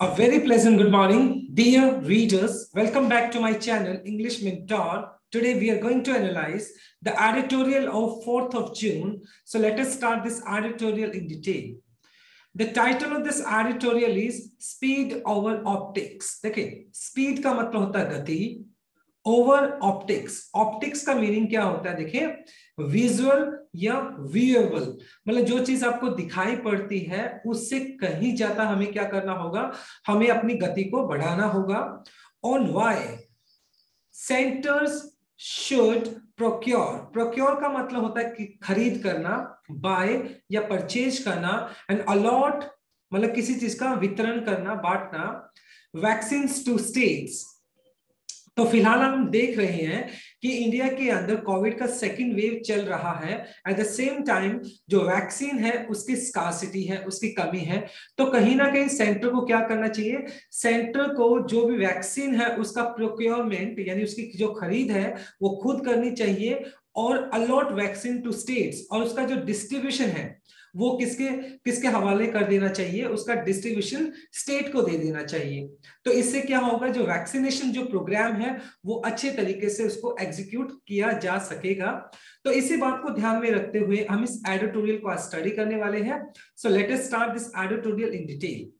A very pleasant good morning, dear readers. Welcome back to my channel, English Mentor. Today we are going to analyze the editorial of 4th of June. So let us start this editorial in detail. The title of this editorial is Speed over Optics. देखिए, speed का मतलब होता है गति, over optics. Optics का meaning क्या होता है? देखिए, विजुअल या व्यूएबल, मतलब जो चीज आपको दिखाई पड़ती है उससे कहीं ज्यादा हमें क्या करना होगा, हमें अपनी गति को बढ़ाना होगा। Only centres should procure, procure का मतलब होता है कि खरीद करना, बाय या परचेज करना, एंड अलॉट मतलब किसी चीज का वितरण करना, बांटना, वैक्सीन टू स्टेट्स। तो फिलहाल हम देख रहे हैं कि इंडिया के अंदर कोविड का सेकंड वेव चल रहा है। एट द सेम टाइम जो वैक्सीन है उसकी स्कार्सिटी है, उसकी कमी है। तो कहीं ना कहीं सेंटर को क्या करना चाहिए, सेंटर को जो भी वैक्सीन है उसका प्रोक्योरमेंट यानी उसकी जो खरीद है वो खुद करनी चाहिए, और अलॉट वैक्सीन टू स्टेट्स, और उसका जो डिस्ट्रीब्यूशन है वो किसके किसके हवाले कर देना चाहिए, उसका डिस्ट्रीब्यूशन स्टेट को दे देना चाहिए। तो इससे क्या होगा, जो वैक्सीनेशन जो प्रोग्राम है वो अच्छे तरीके से उसको एग्जीक्यूट किया जा सकेगा। तो इसी बात को ध्यान में रखते हुए हम इस एडिटोरियल को स्टडी करने वाले हैं। So let us start this editorial in detail.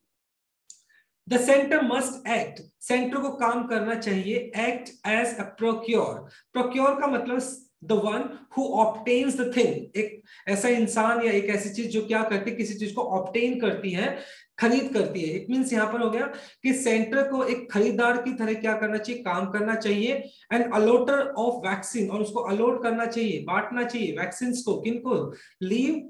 The centre must act, centre को काम करना चाहिए, act as a procure. Procure का मतलब the one who obtains the thing, एक ऐसा इंसान या एक ऐसी चीज जो क्या करती है, किसी चीज को ऑब्टेन करती है, खरीद करती है। इट मींस यहां पर हो गया कि सेंटर को एक खरीदार की तरह क्या करना चाहिए, काम करना चाहिए। एंड अलॉटर ऑफ वैक्सीन, और उसको अलॉट करना चाहिए, बांटना चाहिए वैक्सीन को, किनको, leave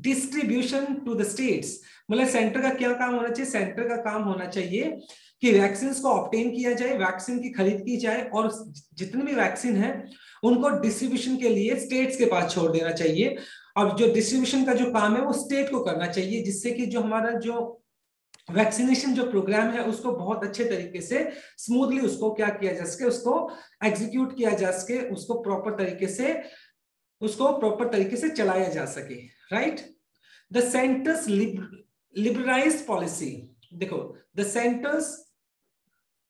distribution to the states. मतलब सेंटर का क्या काम होना चाहिए, सेंटर का काम होना चाहिए कि वैक्सीन को ऑब्टेन किया जाए, वैक्सीन की खरीद की जाए, और जितनी भी वैक्सीन है उनको डिस्ट्रीब्यूशन के लिए स्टेट्स के पास छोड़ देना चाहिए। अब जो डिस्ट्रीब्यूशन का जो काम है वो स्टेट को करना चाहिए, जिससे कि जो हमारा जो वैक्सीनेशन जो प्रोग्राम है उसको बहुत अच्छे तरीके से स्मूथली उसको क्या किया जा सके, उसको एग्जीक्यूट किया जा सके, उसको प्रॉपर तरीके से चलाया जा सके। Right, the centres liberalised policy. देखो, द सेंटर्स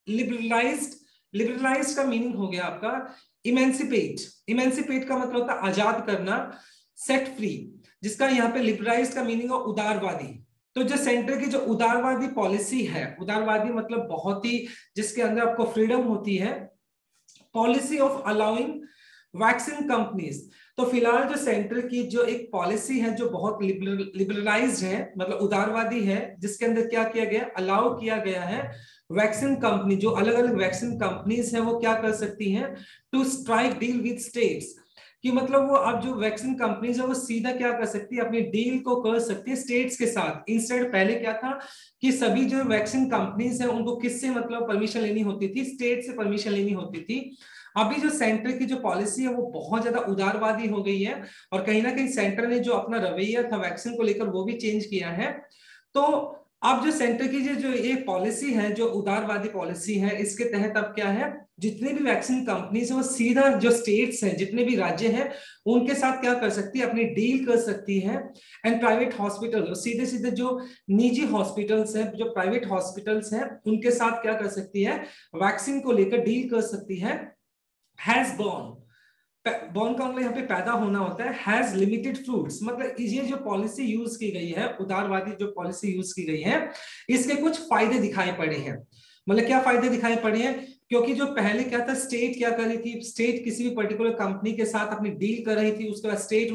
लिबरलाइज्ड का मीनिंग हो गया आपका इमेंसिपेट। इमेंसिपेट का मतलब होता है आजाद करना, सेट फ्री, जिसका यहाँ पे लिबरलाइज्ड का मीनिंग है उदारवादी। तो जो सेंटर की जो उदारवादी पॉलिसी है, उदारवादी मतलब बहुत ही जिसके अंदर आपको फ्रीडम होती है, policy of allowing vaccine companies. तो फिलहाल जो सेंटर की जो एक पॉलिसी है जो बहुत लिबरलाइज्ड है, मतलब उदारवादी है, जिसके अंदर क्या किया गया, अलाउ किया गया है वैक्सीन कंपनी, जो अलग अलग वैक्सीन कंपनीज है वो क्या कर सकती हैं, to strike deal with states. कि मतलब वो अब जो वैक्सीन कंपनीज है वो सीधा क्या कर सकती है, अपनी डील को कर सकती है स्टेट्स के साथ। इंस्टेड पहले क्या था कि सभी जो वैक्सीन कंपनीज है उनको किससे मतलब परमिशन लेनी होती थी, स्टेट से परमिशन लेनी होती थी। अभी जो सेंटर की जो पॉलिसी है वो बहुत ज्यादा उदारवादी हो गई है, और कहीं ना कहीं सेंटर ने जो अपना रवैया था वैक्सीन को लेकर वो भी चेंज किया है। तो अब जो सेंटर की जो ये पॉलिसी है, जो उदारवादी पॉलिसी है, इसके तहत अब क्या है, जितने भी वैक्सीन कंपनीज है वो सीधा जो स्टेट्स हैं, जितने भी राज्य हैं उनके साथ क्या कर सकती है, अपनी डील कर सकती है। एंड प्राइवेट हॉस्पिटल, सीधे सीधे जो निजी हॉस्पिटल्स हैं, जो प्राइवेट हॉस्पिटल्स हैं, उनके साथ क्या कर सकती है, वैक्सीन को लेकर डील कर सकती है। हैज बॉर्न, बॉर्न का मतलब यहाँ पे पैदा होना होता है, हैज लिमिटेड फ्रूट्स, मतलब ये जो पॉलिसी यूज की गई है, उदारवादी जो पॉलिसी यूज की गई है, इसके कुछ फायदे दिखाई पड़े हैं। मतलब क्या फायदे दिखाई पड़े हैं, क्योंकि जो पहले क्या था, स्टेट क्या कर रही थी, स्टेट किसी भी पर्टिकुलर कंपनी के साथ अपनी डील कर रही थी, उसके बाद स्टेट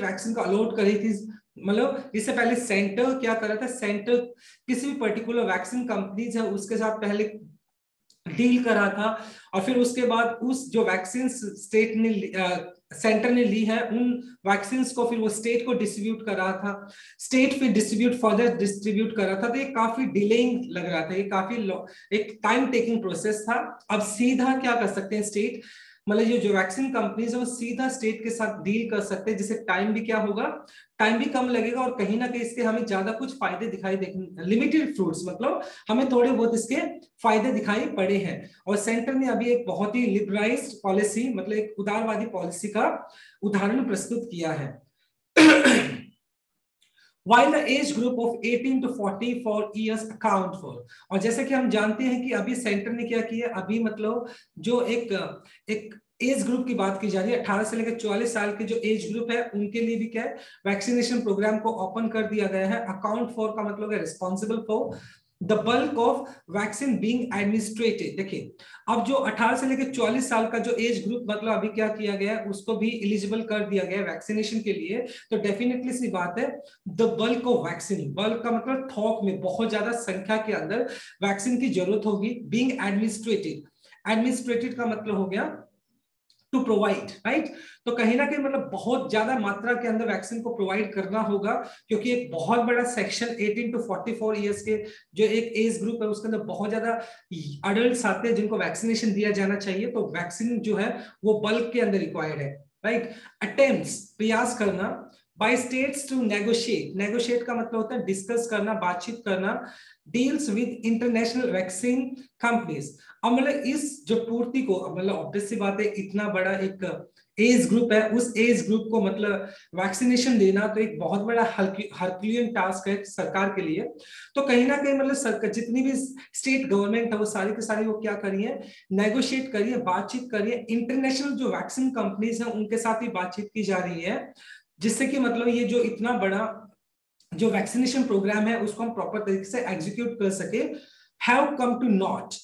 वैक्सीन को अलॉट कर रही थी। मतलब इससे पहले सेंटर क्या कर रहा था, सेंटर किसी भी पर्टिकुलर वैक्सीन कंपनीज है उसके साथ पहले डील करा था, और फिर उसके बाद उस जो वैक्सीन स्टेट ने सेंटर ने ली है उन वैक्सीन को फिर वो स्टेट को डिस्ट्रीब्यूट कर रहा था, स्टेट फिर फर्दर डिस्ट्रीब्यूट कर रहा था। तो ये काफी डिलेइंग लग रहा था, ये काफी एक टाइम टेकिंग प्रोसेस था। अब सीधा क्या कर सकते हैं स्टेट, मतलब ये जो वैक्सीन कंपनीज है वो सीधा स्टेट के साथ डील कर सकते हैं, जिससे टाइम भी क्या होगा, टाइम भी कम लगेगा, और कहीं ना कहीं इसके हमें ज्यादा कुछ फायदे दिखाई देंगे। लिमिटेड फ्रूट्स मतलब हमें थोड़े बहुत इसके फायदे दिखाई पड़े हैं। और सेंटर ने अभी एक बहुत ही लिबरलाइज्ड पॉलिसी, मतलब एक उदारवादी पॉलिसी का उदाहरण प्रस्तुत किया है। while the age group of 18 to 44 years account for। और जैसे कि हम जानते हैं कि अभी सेंटर ने क्या किया, अभी मतलब जो एक एज ग्रुप की बात की जा रही है, 18 से लेकर 44 साल के जो एज ग्रुप है उनके लिए भी क्या है, वैक्सीनेशन प्रोग्राम को ओपन कर दिया गया है। अकाउंट फॉर का मतलब है responsible for the bulk of vaccine being administrated. देखिए अब जो 18 से लेकर 44 साल का जो एज ग्रुप मतलब अभी क्या किया गया है, उसको भी एलिजिबल कर दिया गया है वैक्सीनेशन के लिए। तो डेफिनेटली सी बात है, the bulk of vaccine, bulk का मतलब थोक में बहुत ज्यादा संख्या के अंदर वैक्सीन की जरूरत होगी। बीइंग एडमिनिस्ट्रेटेड, एडमिनिस्ट्रेटेड का मतलब हो गया टू प्रोवाइड, राइट। तो कहीं ना कहीं मतलब बहुत ज्यादा मात्रा के अंदर वैक्सीन को प्रोवाइड करना होगा, क्योंकि एक बहुत बड़ा सेक्शन 18 टू 44 इयर्स के जो एक एज ग्रुप है उसके अंदर बहुत ज्यादा अडल्ट्स आते हैं जिनको वैक्सीनेशन दिया जाना चाहिए। तो वैक्सीन जो है वो बल्क के अंदर रिक्वायर्ड है, राइट। अटेम्प्ट्स, प्रयास करना, by states to negotiate, negotiate का मतलब होता है डिस्कस करना, बातचीत करना, deals with international vaccine companies. अब मतलब इस जो पूर्ति को मतलब ऑब्वियस सी बात है, इतना बड़ा एक एज ग्रुप है, उस एज ग्रुप को मतलब वैक्सीनेशन देना तो एक बहुत बड़ा हरक्यूलियन टास्क है सरकार के लिए। तो कहीं ना कहीं मतलब सरकार जितनी भी स्टेट गवर्नमेंट है वो सारी की सारी वो क्या करिए, नेगोशिएट करिए, बातचीत करिए, इंटरनेशनल जो वैक्सीन कंपनीज है उनके साथ ही बातचीत की जा रही है, जिससे कि मतलब ये जो इतना बड़ा जो वैक्सीनेशन प्रोग्राम है उसको हम प्रॉपर तरीके से एग्जीक्यूट कर सके। Have come to naught,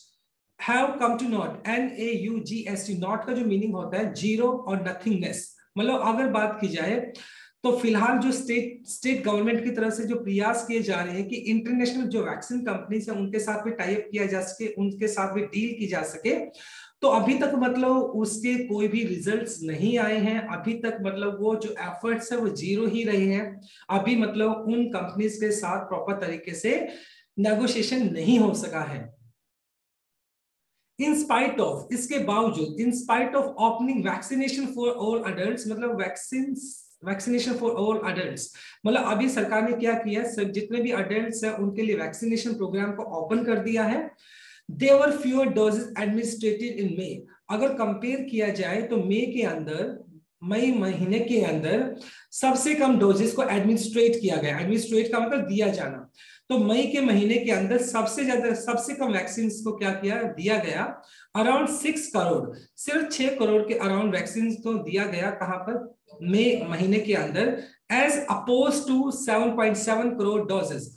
have come to naught, NAUGST, naught का जो मीनिंग होता है जीरो और नथिंगनेस। मतलब अगर बात की जाए तो फिलहाल जो स्टेट गवर्नमेंट की तरफ से जो प्रयास किए जा रहे हैं कि इंटरनेशनल जो वैक्सीन कंपनीज है उनके साथ भी टाई अप किया जा सके, उनके साथ भी डील की जा सके, तो अभी तक मतलब उसके कोई भी रिजल्ट्स नहीं आए हैं। अभी तक मतलब वो जो एफर्ट्स है वो जीरो ही रहे हैं। अभी मतलब उन कंपनीज के साथ प्रॉपर तरीके से नेगोशिएशन नहीं हो सका है। इन स्पाइट ऑफ, इसके बावजूद, in spite of opening vaccination for all adults, मतलब वैक्सीनेशन फॉर ऑल अडल्ट्स, मतलब अभी सरकार ने क्या किया, सब जितने भी अडल्ट्स हैं उनके लिए वैक्सीनेशन प्रोग्राम को ओपन कर दिया है। There were fewer doses administered in May। अगर कंपेयर किया जाए तो मई के अंदर, मई महीने के अंदर सबसे कम डोजेस को एडमिनिस्ट्रेट किया गया। एडमिनिस्ट्रेट का मतलब दिया जाना। तो मई के महीने के अंदर सबसे ज्यादा, सबसे कम वैक्सीन को क्या किया, दिया गया। अराउंड 6 करोड़, सिर्फ 6 करोड़ के अराउंड वैक्सीन तो दिया गया। कहां पर, मई महीने के अंदर, as opposed to 7.7 crore doses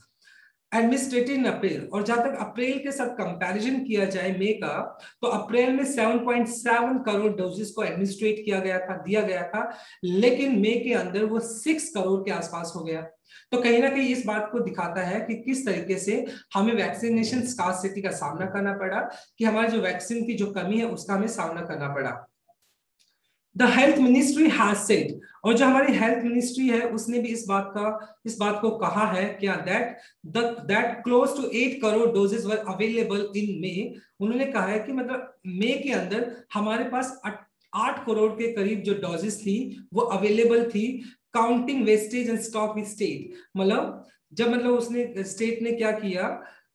administered in April. और जहां तक अप्रैल के साथ कंपैरिजन किया जाए मई का, तो अप्रैल में 7.7 करोड़ डोजेस को एडमिनिस्ट्रेट किया गया था, दिया गया था, लेकिन मई के अंदर वो 6 करोड़ के आसपास हो गया। तो कहीं ना कहीं इस बात को दिखाता है कि किस तरीके से हमें वैक्सीनेशन स्कार्सिटी का सामना करना पड़ा, कि हमारे जो वैक्सीन की जो कमी है उसका हमें सामना करना पड़ा। The health ministry has said, और जो हमारी हेल्थ मिनिस्ट्री है उसने भी इस बात को कहा है क्या, that close to 8 crore doses were available in May. उन्होंने कहा है कि मतलब मई के अंदर हमारे पास 8 करोड़ के करीब जो डोजेस थी वो अवेलेबल थी, counting wastage and stock state. मतलब जब मतलब उसने स्टेट ने क्या किया,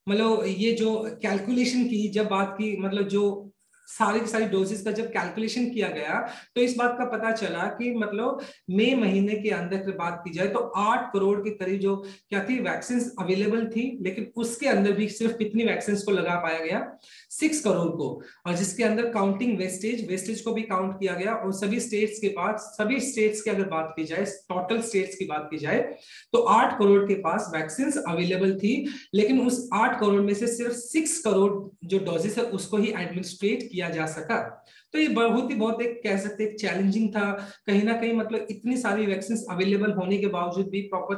मतलब ये जो कैलकुलेशन की, जब बात की मतलब जो सारी की सारी डोजेस का जब कैलकुलेशन किया गया तो इस बात का पता चला कि मतलब मई महीने के अंदर की बात की जाए तो 8 करोड़ के करीब जो क्या थी वैक्सीन अवेलेबल थी, लेकिन उसके अंदर भी सिर्फ कितनी वैक्सीन को लगा पाया गया, 6 करोड़ को। और जिसके अंदर काउंटिंग वेस्टेज को भी काउंट किया गया। और सभी स्टेट्स के पास, सभी स्टेट्स की अगर बात की जाए, टोटल स्टेट्स की बात की जाए, तो 8 करोड़ के पास वैक्सीन अवेलेबल थी, लेकिन उस 8 करोड़ में से सिर्फ 6 करोड़ जो डोजेस है उसको ही एडमिनिस्ट्रेट किया जा सका। तो ये बहुत एक कह सकते हैं चैलेंजिंग था कहीं ना कहीं, मतलब इतनी सारी वैक्सीन अवेलेबल होने के बावजूद भी प्रॉपर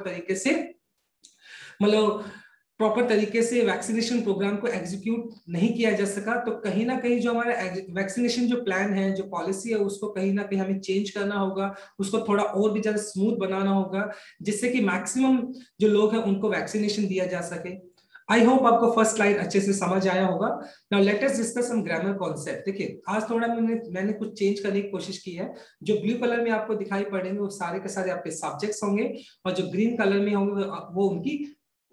तरीके से वैक्सीनेशन प्रोग्राम को एग्जीक्यूट नहीं किया जा सका। तो कहीं ना कहीं जो हमारा वैक्सीनेशन जो प्लान है, जो पॉलिसी है, उसको कहीं ना कहीं हमें चेंज करना होगा, उसको थोड़ा और भी ज्यादा स्मूथ बनाना होगा, जिससे कि मैक्सिमम जो लोग हैं उनको वैक्सीनेशन दिया जा सके। आई होप आपको फर्स्ट स्लाइड अच्छे से समझ आया होगा। Now let us discuss some grammar concept. देखिए आज थोड़ा मैंने कुछ चेंज करने की कोशिश की है। जो ब्लू कलर में आपको दिखाई पड़ेंगे वो सारे के सारे आपके सब्जेक्ट्स होंगे, और जो ग्रीन कलर में होंगे वो उनकी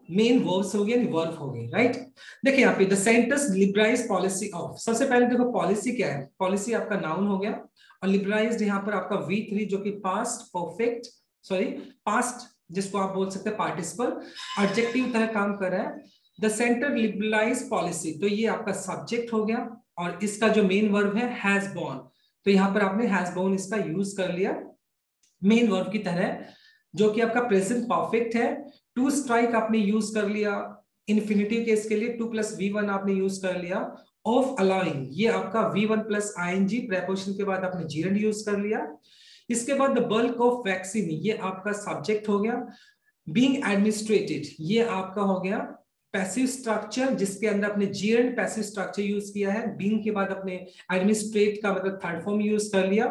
मेन वर्ब्स हो गए, वर्ब हो गए, राइट। देखिए यहाँ पे द सेंटर्स लिबराइज पॉलिसी ऑफ, सबसे पहले देखो पॉलिसी क्या है, पॉलिसी आपका नाउन हो गया, और लिबराइज्ड यहाँ पर आपका V3 जो कि पास्ट जिसको आप बोल सकते हैं पार्टिसिपल, एडजेक्टिव तरह काम कर रहा है। द सेंटर लिबरलाइज पॉलिसी, तो ये आपका सब्जेक्ट हो गया और इसका जो मेन वर्ब है हैज बोर्न, तो यहाँ पर आपने हैज बोर्न इसका यूज कर लिया मेन वर्ब की तरह, जो कि आपका प्रेजेंट परफेक्ट है। टू स्ट्राइक आपने यूज कर लिया इन्फिनिटिव केस के लिए, 2 + V1 आपने यूज कर लिया। ऑफ अलाउइंग, ये आपका V1 + ING प्रेपोजिशन के बाद आपने जीरंड यूज कर लिया। इसके बाद द बल्क ऑफ वैक्सीन, ये आपका सब्जेक्ट हो गया। बीइंग एडमिनिस्ट्रेटेड, ये आपका हो गया पैसिव स्ट्रक्चर, जिसके अंदर अपने जीरंड पैसिव स्ट्रक्चर यूज किया है। बीइंग के बाद अपने एडमिनिस्ट्रेट का मतलब थर्ड फॉर्म यूज कर लिया।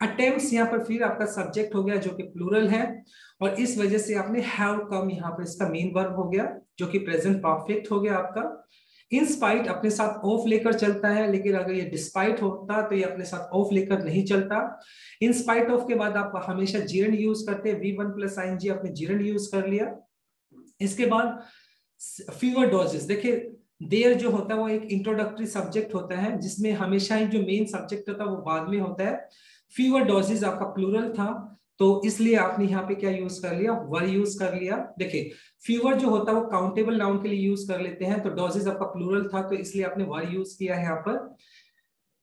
अटेम्प्ट्स यहाँ पर फिर आपका सब्जेक्ट हो गया जो कि प्लूरल है, और इस वजह से आपने हैव कम यहाँ पर इसका मेन वर्ब हो गया जो कि प्रेजेंट परफेक्ट हो गया आपका। इन स्पाइट अपने साथ ऑफ लेकर चलता है, लेकिन अगर ये डिस्पाइट होता तो ये अपने साथ ऑफ लेकर नहीं चलता। इन स्पाइट ऑफ के बाद आप हमेशा जीरंड यूज करते हैं, V1 + ING आपने जीरंड यूज कर लिया। इसके बाद फीवर डोजेस, देखिए देयर जो होता है वो एक इंट्रोडक्टरी सब्जेक्ट होता है, जिसमें हमेशा ही जो मेन सब्जेक्ट होता है वो बाद में होता है। फीवर डोजेस आपका प्लूरल था, तो इसलिए आपने यहाँ पे क्या यूज कर लिया, वर यूज कर लिया। देखिए फीवर जो होता है वो काउंटेबल नाउन के लिए यूज कर लेते हैं, तो डोजेस आपका प्लूरल था, तो इसलिए आपने वर यूज किया है यहाँ पर।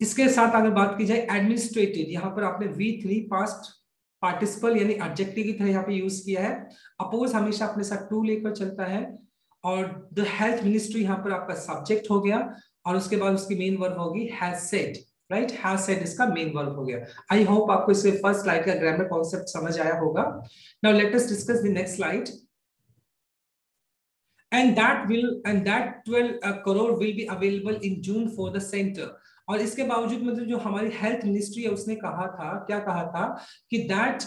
इसके साथ अगर बात की जाए एडमिनिस्ट्रेटेड, यहाँ पर आपने V3 पास्ट पार्टिसिपल यानी एडजेक्टिव की तरह यहाँ पे यूज किया है। अपोज हमेशा अपने साथ टू लेकर चलता है, और द हेल्थ मिनिस्ट्री यहाँ पर आपका सब्जेक्ट हो गया, और उसके बाद उसकी मेन वर्ब होगी has said, right, has said इसका मेन वर्ब हो गया। आई होप आपको इसके फर्स्ट स्लाइड का ग्रामर कॉन्सेप्ट समझ आया होगा। Now let us discuss the next slide. and that 12 crore will be available in June for the center। और इसके बावजूद मतलब जो हमारी हेल्थ मिनिस्ट्री है उसने कहा था, क्या कहा था कि that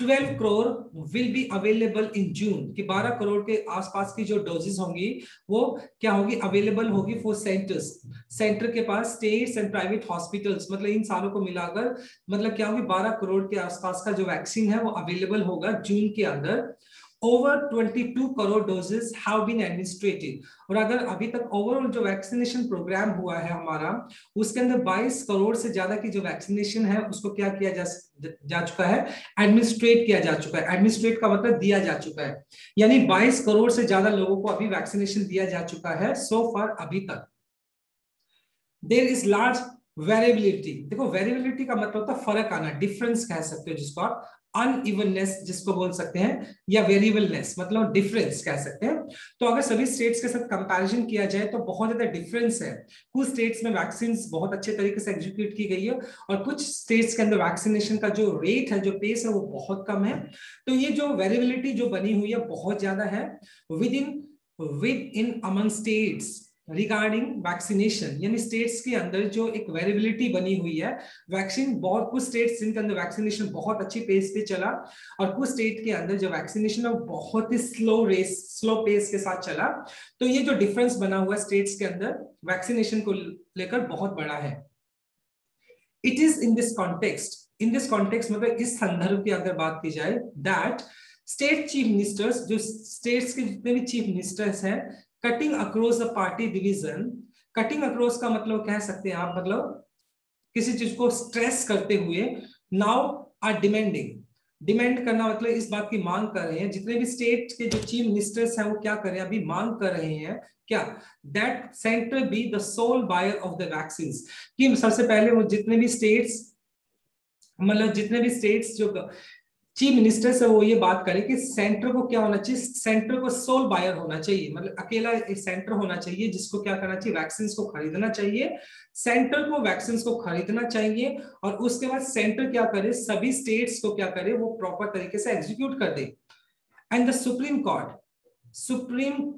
12 crore will be available in June, कि 12 करोड़ के आसपास की जो डोजेस होंगी वो क्या होगी, अवेलेबल होगी फॉर सेंटर्स, सेंटर के पास, स्टेट्स एंड प्राइवेट हॉस्पिटल्स, मतलब इन सालों को मिलाकर मतलब क्या होगी, 12 करोड़ के आसपास का जो वैक्सीन है वो अवेलेबल होगा जून के अंदर। Over 22 crore doses have been administrated। और अगर अभी तक ओवरऑल जो वैक्सीनेशन प्रोग्राम हुआ है हमारा, उसके अंदर 22 करोड़ से ज्यादा की जो वैक्सीनेशन है उसको क्या किया जा चुका है, एडमिनिस्ट्रेट किया जा चुका है। एडमिनिस्ट्रेट का मतलब दिया जा चुका है, यानी 22 करोड़ से ज्यादा लोगों को अभी वैक्सीनेशन दिया जा चुका है सो फार अभी तक। देयर इज लार्ज वेरिएबिलिटी, देखो वेरिएबिलिटी का मतलब होता है फर्क आना, डिफरेंस कह सकते हो जिसको आप, अनइवननेस जिसको बोल सकते हैं, या वेरिएबलनेस मतलब डिफरेंस कह सकते हैं। तो अगर सभी स्टेट्स के साथ कंपैरिजन किया जाए तो बहुत ज्यादा डिफरेंस है। कुछ स्टेट्स में वैक्सीन बहुत अच्छे तरीके से एग्जीक्यूट की गई है, और कुछ स्टेट्स के अंदर वैक्सीनेशन का जो रेट है, जो पेस है, वो बहुत कम है। तो ये जो वेरिएबिलिटी जो बनी हुई है बहुत ज्यादा है with in among states regarding vaccination, यानी स्टेट्स के अंदर जो एक वेरिएबिलिटी बनी हुई है। वैक्सीन बहुत, कुछ स्टेट्स जिनके अंदर वैक्सीनेशन बहुत अच्छी पेस पे चला, और कुछ स्टेट के अंदर जो वैक्सीनेशन है बहुत ही स्लो पेस के साथ चला। तो ये जो डिफरेंस बना हुआ है स्टेट्स के अंदर वैक्सीनेशन को लेकर बहुत बड़ा है। It is in this context मतलब इस संदर्भ की अगर बात की जाए, दैट स्टेट चीफ मिनिस्टर्स, जो स्टेट्स के जितने भी चीफ मिनिस्टर्स हैं, cutting across the party division, cutting across का मतलब कह सकते हैं आप, मतलब किसी चीज को स्ट्रेस करते हुए, नाउ आर डिमांड करना मतलब इस बात की मांग कर रहे हैं। जितने भी स्टेट के जो चीफ मिनिस्टर्स हैं वो क्या कर रहे हैं, अभी मांग कर रहे हैं क्या, that centre be the sole buyer of the vaccine, कि सबसे पहले वो जितने भी स्टेट्स जो चीफ मिनिस्टर से वो ये बात करें कि सेंटर को क्या होना चाहिए, सेंटर को सोल बायर होना चाहिए, मतलब अकेला एक सेंटर होना चाहिए जिसको क्या करना चाहिए, वैक्सीन को खरीदना चाहिए, सेंटर को वैक्सीन को खरीदना चाहिए, और उसके बाद सेंटर क्या करे, सभी स्टेट्स को क्या करे, वो प्रॉपर तरीके से एग्जीक्यूट कर दे। And the Supreme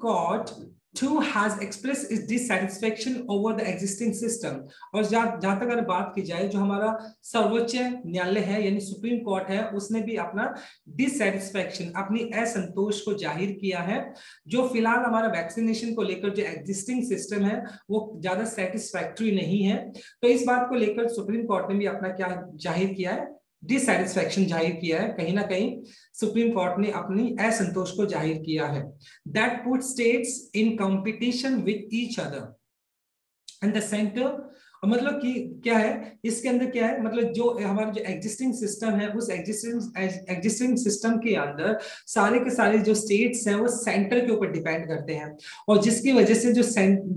Court too has expressed its dissatisfaction over the existing system। और जहां तक अगर बात की जाए, जो हमारा सर्वोच्च न्यायालय है यानी सुप्रीम कोर्ट है, उसने भी अपना डिससेटिस्फैक्शन, अपनी असंतोष को जाहिर किया है, जो फिलहाल हमारा वैक्सीनेशन को लेकर जो एग्जिस्टिंग सिस्टम है वो ज्यादा सेटिस्फैक्टरी नहीं है। तो इस बात को लेकर सुप्रीम कोर्ट ने भी अपना क्या जाहिर किया है, डिससेटिस्फैक्शन जाहिर किया है। कहीं ना कहीं सुप्रीम कोर्ट ने अपनी असंतोष को जाहिर किया है। That put states in competition with each other and the centre मतलब कि क्या है इसके अंदर, क्या है मतलब जो हमारा जो एग्जिस्टिंग सिस्टम है, उस एग्जिस्टिंग सिस्टम के अंदर सारे के सारे जो स्टेट्स हैं वो सेंटर के ऊपर डिपेंड करते हैं, और जिसकी वजह से जो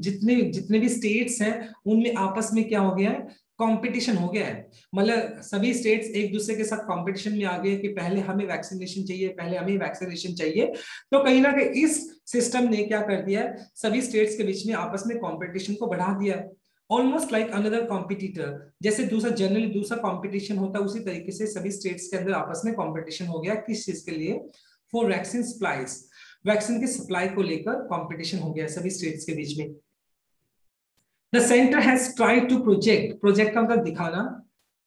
जितने जितने भी स्टेट्स हैं उनमें आपस में क्या हो गया है, कंपटीशन हो गया है। मतलब सभी स्टेट्स एक दूसरे के साथ कंपटीशन में आ गए कि पहले हमें वैक्सीनेशन चाहिए, पहले हमें वैक्सीनेशन चाहिए। तो कहीं ना कहीं इस सिस्टम ने क्या कर दिया है, सभी स्टेट्स के बीच में आपस में कंपटीशन को बढ़ा दिया है, ऑलमोस्ट लाइक अनदर कॉम्पिटिटर। जैसे दूसरा जनरली दूसरा कंपटीशन होता है, उसी तरीके से सभी स्टेट्स के अंदर आपस में कंपटीशन हो गया। किस चीज के लिए? फॉर वैक्सीन सप्लाईज, वैक्सीन की सप्लाई को लेकर कंपटीशन हो गया सभी स्टेट्स के बीच में। The centre has tried to project का मतलब दिखाना,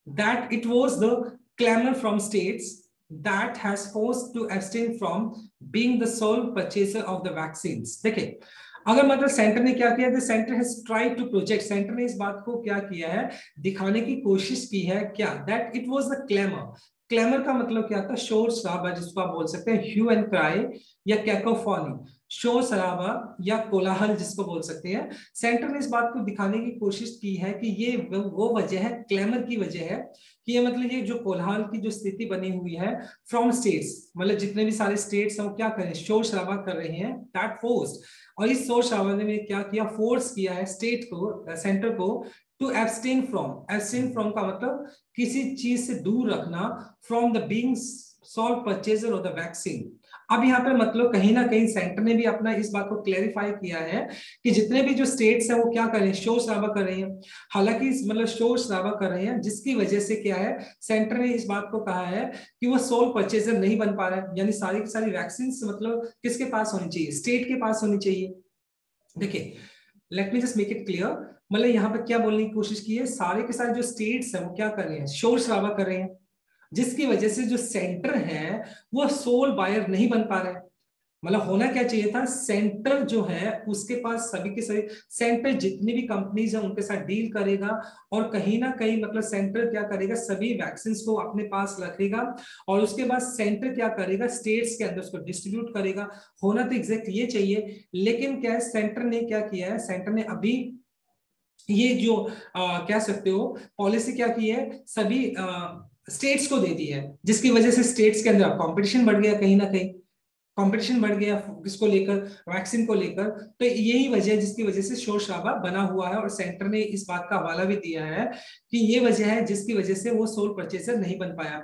that it was the clamour from states that has forced to abstain from being the sole purchaser of the vaccines। देखिए, अगर मतलब सेंटर ने क्या किया, centre has tried to project, centre ने इस बात को क्या किया है, दिखाने की कोशिश की है क्या, that it was the claimer. Claimer का मतलब क्या था, शोर शराबा, जिसको आप बोल सकते हैं ह्यू एंड क्राई या कैकोफोनी, शोर शराबा या कोलाहल जिसको बोल सकते हैं। सेंटर ने इस बात को दिखाने की कोशिश की है कि ये वो वजह है, क्लेमर की वजह है कि ये मतलब ये जो कोलाहल की जो स्थिति बनी हुई है फ्रॉम स्टेट्स, मतलब जितने भी सारे स्टेट्स हैं वो क्या कर रहे हैं, शोर शराबा कर रहे हैं, दैट फोर्स। और इस शोर शराबा ने क्या किया, फोर्स किया है स्टेट को, सेंटर को, टू एब्सटेन फ्रॉम का मतलब किसी चीज से दूर रखना, from the being sole purchaser of the vaccine. अब यहाँ पे मतलब कहीं ना कहीं सेंटर ने भी अपना इस बात को क्लैरिफाई किया है कि जितने भी जो स्टेट्स हैं वो क्या कर रहे हैं, शोर शराबा कर रहे हैं। हालांकि मतलब शोर शराबा कर रहे हैं जिसकी वजह से क्या है, सेंटर ने इस बात को कहा है कि वो सोल परचेजर नहीं बन पा रहा है, यानी सारी की सारी वैक्सीन मतलब किसके पास होनी चाहिए, स्टेट के पास होनी चाहिए। देखिए, let me just make it clear, मतलब यहाँ पे क्या बोलने की कोशिश की है, सारे के सारे जो स्टेट्स हैं वो क्या कर रहे हैं, शोर शराबा कर रहे हैं, जिसकी वजह से जो सेंटर है वो सोल बायर नहीं बन पा रहा है। मतलब होना क्या चाहिए था, सेंटर जो है उसके पास सभी के सभी, सेंटर जितनी भी कंपनीज है उनके साथ डील करेगा, और कहीं ना कहीं मतलब सेंटर क्या करेगा, सभी वैक्सीन को अपने पास रखेगा, और उसके बाद सेंटर क्या करेगा, स्टेट्स के अंदर उसको डिस्ट्रीब्यूट करेगा। होना तो एग्जैक्ट ये चाहिए, लेकिन क्या है, सेंटर ने क्या किया है, सेंटर ने अभी ये जो कह सकते हो पॉलिसी क्या की है, सभी स्टेट्स को दे दी है, जिसकी वजह से स्टेट्स के अंदर कंपटीशन बढ़ गया, कहीं ना कहीं कंपटीशन बढ़ गया किसको लेकर, वैक्सीन को लेकर। तो यही वजह है जिसकी वजह से शोर शराबा बना हुआ है, और सेंटर ने इस बात का हवाला भी दिया है कि ये वजह है जिसकी वजह से वो सोल परचेजर नहीं बन पाया।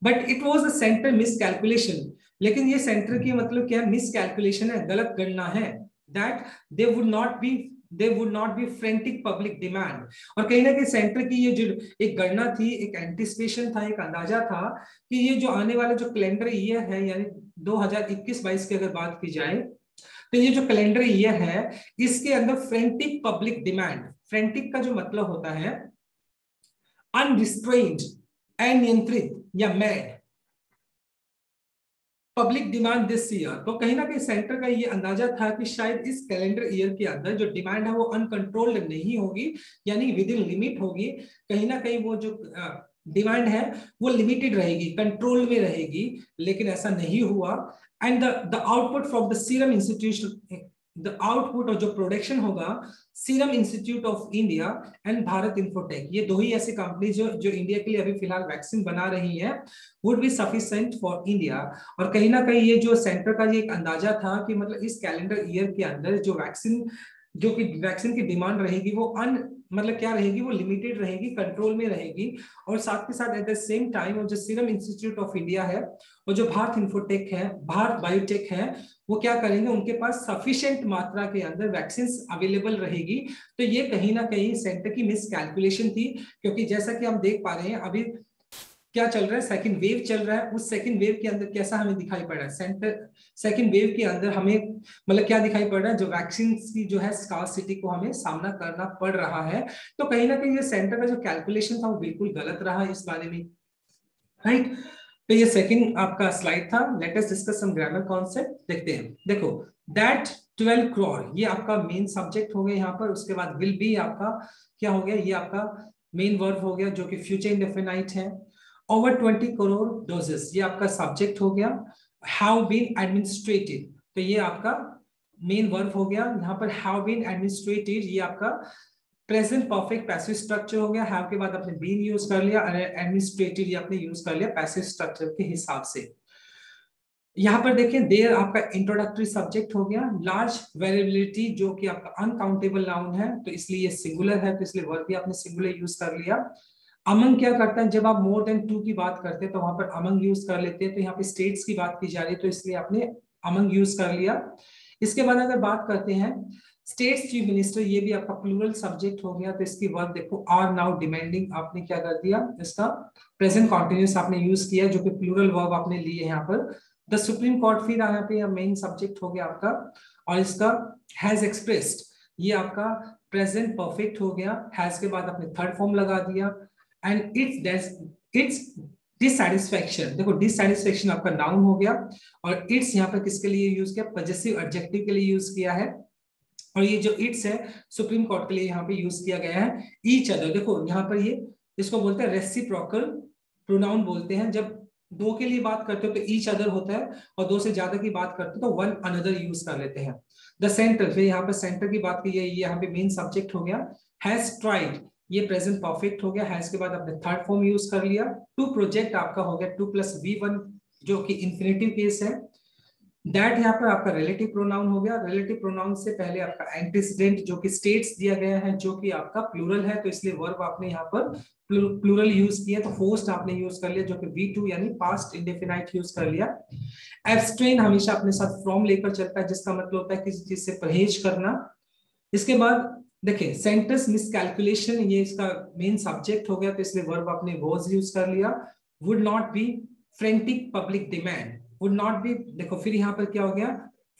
But it was a centre miss calculation, लेकिन ये सेंटर की मतलब क्या, मिस कैलकुलेशन है, गलत गणना है, that they would not be frantic public demand. और कहीं ना कहीं सेंटर की ये जो एक गणना थी, एक एंटिसिपेशन था, एक अंदाजा था कि ये जो आने वाला जो कैलेंडर ईयर है, यानी 2021-22 की अगर बात की जाए, तो ये जो कैलेंडर ईयर है इसके अंदर फ्रेंटिक पब्लिक डिमांड, फ्रेंटिक का जो मतलब होता है अनरिस्ट्रेन्ड, अनियंत्रित या mad public demand this year. तो कहीं ना कहीं सेंटर का ये अंदाजा था कि शायद इस कैलेंडर ईयर के अंदर जो डिमांड है वो अनकंट्रोल्ड नहीं होगी, यानी विद इन लिमिट होगी। कहीं ना कहीं वो जो डिमांड है वो लिमिटेड रहेगी, कंट्रोल में रहेगी, लेकिन ऐसा नहीं हुआ। And the output from the serum institute, the output और जो प्रोडक्शन होगा, serum institute of India and Bharat infotech, ये दो ही ऐसी कंपनी जो जो इंडिया के लिए अभी फिलहाल वैक्सीन बना रही है, would be sufficient for India. और कहीं ना कहीं ये जो सेंटर का ये एक अंदाजा था कि मतलब इस कैलेंडर ईयर के अंदर जो वैक्सीन, जो कि वैक्सीन की डिमांड रहेगी वो मतलब क्या रहेगी, वो लिमिटेड रहेगी, कंट्रोल में रहेगी। और साथ के साथ एट द सेम टाइम जो सीरम इंस्टीट्यूट ऑफ इंडिया है और जो भारत इन्फोटेक है, भारत बायोटेक है, वो क्या करेंगे, उनके पास सफिशिएंट मात्रा के अंदर वैक्सीन अवेलेबल रहेगी। तो ये कहीं ना कहीं सेंटर की मिस कैलकुलेशन थी, क्योंकि जैसा कि हम देख पा रहे हैं अभी क्या चल रहा है, सेकंड वेव चल रहा है। उस सेकंड वेव के अंदर कैसा हमें दिखाई पड़ रहा है, सेंटर सेकंड वेव के अंदर हमें मतलब क्या दिखाई पड़ रहा है, जो वैक्सीन की जो है स्कार्सिटी को हमें सामना करना पड़ रहा है। तो कहीं ना कहीं ये सेंटर का जो कैलकुलेशन था वो बिल्कुल गलत रहा इस बारे में, राइट। तो ये सेकंड आपका स्लाइड था। Let us discuss some grammar concept, देखते हैं। देखो, दैट 12 करोड़ ये आपका मेन सब्जेक्ट हो गया यहाँ पर। उसके बाद विल बी आपका क्या हो गया, ये आपका मेन वर्ब हो गया जो कि फ्यूचर इंडेफिनाइट है। ओवर 20 करोड़ डोजेस ये आपका सब्जेक्ट हो गया। हैव बीन एडमिनिस्ट्रेटेड, तो ये आपका मेन वर्ब हो गया। यहाँ पर हैव बीन एडमिनिस्ट्रेटेड ये आपका प्रेजेंट परफेक्ट पैसिव स्ट्रक्चर हो गया, हैव के बाद आपने बीन यूज कर लिया, एडमिनिस्ट्रेटिव ये आपने यूज कर लिया पैसिव स्ट्रक्चर के हिसाब से। यहाँ पर देखें देयर आपका इंट्रोडक्टरी सब्जेक्ट हो गया, लार्ज वेरिएबिलिटी जो कि आपका अनकाउंटेबल नाउन है तो इसलिए ये सिंगुलर है, तो इसलिए वर्ब भी आपने सिंगुलर यूज कर लिया। अमंग क्या करता है, जब आप मोर देन 2 की बात करते हैं तो वहां पर अमंग यूज कर लेते हैं, तो यहाँ पे स्टेट्स की बात की जा रही है तो इसलिए आपने अमंग यूज कर लिया। इसके बाद अगर बात करते हैं स्टेट्स चीफ मिनिस्टर, ये भी आपका प्लूरल सब्जेक्ट हो गया, तो इसकी वर्ब देखो आर नाउ डिमांडिंग, आपने क्या कर दिया, इसका प्रेजेंट कॉन्टिन्यूस आपने यूज किया जो कि प्लूरल वर्ब आपने लिए यहाँ पर। द सुप्रीम कोर्ट फिर यहाँ पे मेन सब्जेक्ट हो गया आपका, और इसका हैज एक्सप्रेस्ड ये आपका प्रेजेंट परफेक्ट हो गया, हैज के बाद आपने थर्ड फॉर्म लगा दिया। एंड इट्स डिससैटिस्फैक्शन, देखो डिससैटिस्फैक्शन आपका नाउन हो गया, और इट्स यहाँ पर किसके लिए यूज किया, पॉजेसिव एडजेक्टिव के लिए यूज किया है, और ये जो इट्स है सुप्रीम कोर्ट के लिए यहाँ पे यूज किया गया है। ईच अदर, देखो यहाँ पर ये इसको बोलते हैं रेसिप्रोकल प्रोनाउन बोलते हैं, जब दो के लिए बात करते हो तो ईच अदर होता है, और दो से ज्यादा की बात करते हो तो वन अनदर यूज कर लेते हैं। द सेंटर, फिर यहाँ पर सेंटर की बात की है, ये यहाँ पे मेन सब्जेक्ट हो गया। हैज ट्राइड ये प्रेजेंट परफेक्ट हो गया, हैज के बाद आपने थर्ड फॉर्म यूज कर लिया। टू प्रोजेक्ट आपका हो गया 2 + V1 जो कि इंफिनिटिव केस है। दैट यहाँ पर आपका रिलेटिव प्रोनाउन हो गया, रिलेटिव प्रोनाउन से पहले आपका एंटीसीडेंट जो कि स्टेट्स दिया गया है जो कि आपका प्लूरल है, तो इसलिए वर्ब आपने यहाँ पर प्लूरल यूज किया, तो फोर्स्ड आपने यूज कर लिया जो कि V2 यानी पास्ट इंडेफिनाइट यूज कर लिया। एब्स्ट्रेन हमेशा अपने साथ फ्रॉम लेकर चलता है जिसका मतलब होता है किसी चीज से परहेज करना। इसके बाद देखिए सेंटेंस मिसकैलकुलेशन, ये इसका मेन सब्जेक्ट हो गया, तो इसलिए वर्ब आपने वाज यूज कर लिया। Would not be frantic public demand, would not be, देखो फिर यहाँ पर क्या हो गया,